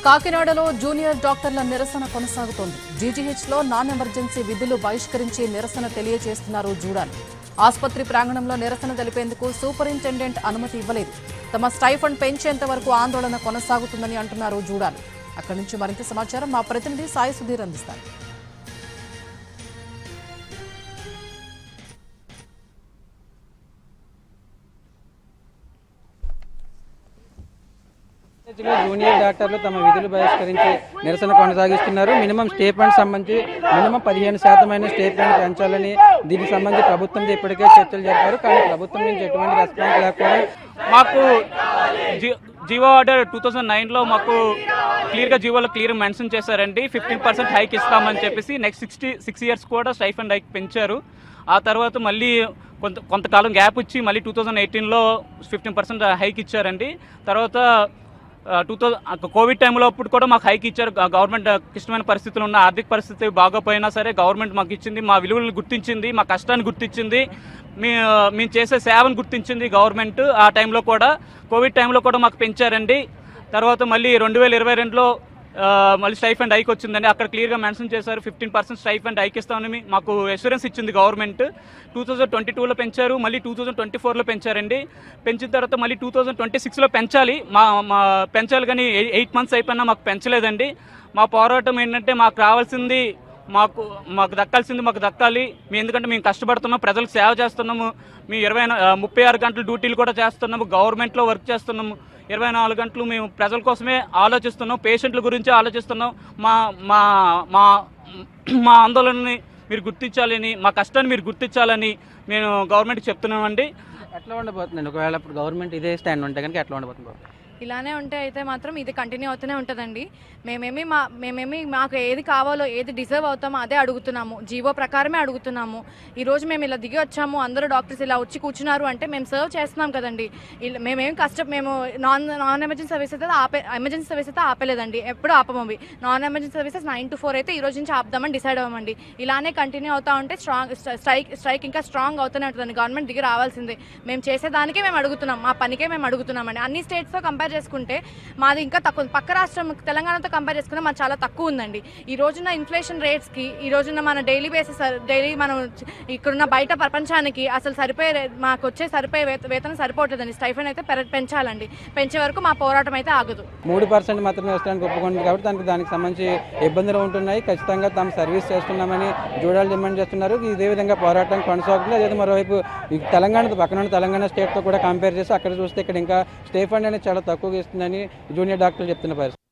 కాకినాడలో జూనియర్ డాక్టర్ల నిరసన కొనసాగుతోంది. జీజీహెచ్లో నాన్ ఎమర్జెన్సీ విధులు బహిష్కరించి నిరసన తెలియజేస్తున్నారు జూడాలు. ఆసుపత్రి ప్రాంగణంలో నిరసన తెలిపేందుకు సూపరింటెండెంట్ అనుమతి ఇవ్వలేదు. తమ స్టైఫండ్ పెంచేంత వరకు ఆందోళన కొనసాగుతుందని అంటున్నారు జూడాలు. అక్కడి నుంచి మరింత సమాచారం మా ప్రతినిధి సాయి సుధీర్ అందిస్తారు. జూనియర్ డాక్టర్లు తమ విధులు బహిష్కరించి నిరసన కొనసాగిస్తున్నారు. మినిమం స్టేట్మెంట్ సంబంధించి మినిమం 15% స్టేట్మెంట్ పెంచాలని దీనికి సంబంధించి ప్రభుత్వం ఇప్పటికే చర్చలు జరిపారు. కానీ ప్రభుత్వం నుంచి ఎటువంటి రెస్పాన్స్ లేకపోవడం మాకు జీవో ఆర్డర్ 2009లో మాకు జీవోలో క్లియర్ మెన్షన్ చేశారండి. 15% హైక్ ఇస్తామని చెప్పేసి నెక్స్ట్ 6 ఇయర్స్ కూడా స్టైఫండ్ హైక్ పెంచారు. ఆ తర్వాత మళ్ళీ కొంతకాలం గ్యాప్ ఇచ్చి మళ్ళీ 2018లో 15% హైక్ ఇచ్చారండి. తర్వాత కోవిడ్ టైంలో అప్పుడు కూడా మాకు హైక్ ఇచ్చారు. గవర్నమెంట్ క్లిష్టమైన పరిస్థితులు ఉన్న ఆర్థిక పరిస్థితి బాగోపోయినా సరే గవర్నమెంట్ మాకు ఇచ్చింది, మా విలువలను గుర్తించింది, మా కష్టాన్ని గుర్తించింది, మేము చేసే సేవను గుర్తించింది గవర్నమెంట్. ఆ టైంలో కూడా కోవిడ్ టైంలో కూడా మాకు పెంచారండి. తర్వాత మళ్ళీ 2022లో మళ్ళీ స్టైఫండ్ హైక్ వచ్చిందండి. అక్కడ క్లియర్గా మెన్షన్ చేశారు 15% స్టైఫండ్ హైక్ ఇస్తామని మాకు అష్యూరెన్స్ ఇచ్చింది గవర్నమెంట్. 2022లో పెంచారు, మళ్ళీ 2024లో పెంచారండి. పెంచిన తర్వాత మళ్ళీ 2026లో పెంచాలి పెంచాలి కానీ 8 మంత్స్ అయిపోయినా మాకు పెంచలేదండి. మా పోరాటం ఏంటంటే మాకు రావాల్సింది మాకు దక్కాల్సింది మాకు దక్కాలి. ఎందుకంటే మేము కష్టపడుతున్నాం, ప్రజలకు సేవ చేస్తున్నాము. మేము 36 గంటలు డ్యూటీలు కూడా చేస్తున్నాము, గవర్నమెంట్లో వర్క్ చేస్తున్నాము. 24 గంటలు మేము ప్రజల కోసమే ఆలోచిస్తున్నాం, పేషెంట్ల గురించి ఆలోచిస్తున్నాం. మా మా మా మా ఆందోళనని మీరు గుర్తించాలని, మా కష్టాన్ని మీరు గుర్తించాలని మేము గవర్నమెంట్కి చెప్తున్నామండి. ఎట్లా ఉండబోతుందండి ఒకవేళ ఇప్పుడు గవర్నమెంట్ ఇదే స్టాండ్ ఉంటే కనుక ఎట్లా ఉండబోతుంది? ఇలానే ఉంటే అయితే మాత్రం ఇది కంటిన్యూ అవుతూనే ఉంటుందండి. మేమేమి మాకు ఏది కావాలో, ఏది డిజర్వ్ అవుతామో అదే అడుగుతున్నాము, జీవో ప్రకారమే అడుగుతున్నాము. ఈరోజు మేము ఇలా దిగి వచ్చాము, అందరూ డాక్టర్స్ ఇలా వచ్చి కూర్చున్నారు అంటే మేము సర్వ్ చేస్తున్నాం కదండి. మేము నాన్ ఎమర్జెన్సీ సర్వీస్ అయితే ఎమర్జెన్సీ సర్వీస్ అయితే ఆపలేదండి, ఎప్పుడు ఆపమవి. నాన్ ఎమర్జెన్సీ సర్వీసెస్ 9 to 4 అయితే ఈ రోజు నుంచి ఆపుదామని డిసైడ్ అవ్వమండి. ఇలానే కంటిన్యూ అవుతా ఉంటే స్ట్రైక్ ఇంకా స్ట్రాంగ్ అవుతూనే ఉంటుందండి. గవర్నమెంట్ దిగి రావాల్సిందే. మేము చేసేదానికే మేము అడుగుతున్నాం, మా పనికే మేము అడుగుతున్నామండి. అన్ని స్టేట్స్తో కంపేర్ చేసుకుంటే మాది ఇంకా తక్కువ, పక్క రాష్ట్రం తెలంగాణతో కంపేర్ చేసుకుంటే మాది చాలా తక్కువ ఉందండి. ఈ రోజున ఇన్ఫ్లేషన్ రేట్స్కి, ఈ రోజున మన డైలీ మనం ఇక్కడున్న బయట ప్రపంచానికి అసలు మాకు వచ్చే వేతనం సరిపోతుందండి. స్టైఫండ్ అయితే పెంచాలండి. పెంచే వరకు మా పోరాటం అయితే ఆగదు. 3% మాత్రమే వస్తానికి ఒప్పుకుంటుంది కాబట్టి దానికి సంబంధించి ఇబ్బందులు ఉంటున్నాయి. ఖచ్చితంగా తాము సర్వీస్ చేస్తున్నామని జూడాలు డిమాండ్ చేస్తున్నారు. ఇదే విధంగా పోరాటం కొనసాగుతుంది. అదే మరోవైపు తెలంగాణతో పక్కన తెలంగాణ స్టేట్తో కూడా కంపేర్ చేసి అక్కడ చూస్తే ఇక్కడ ఇంకా స్టైఫండ్ అనేది చాలా తక్కువగా ఇస్తుందని జూనియర్ డాక్టర్లు చెప్తున్న పరిస్థితి.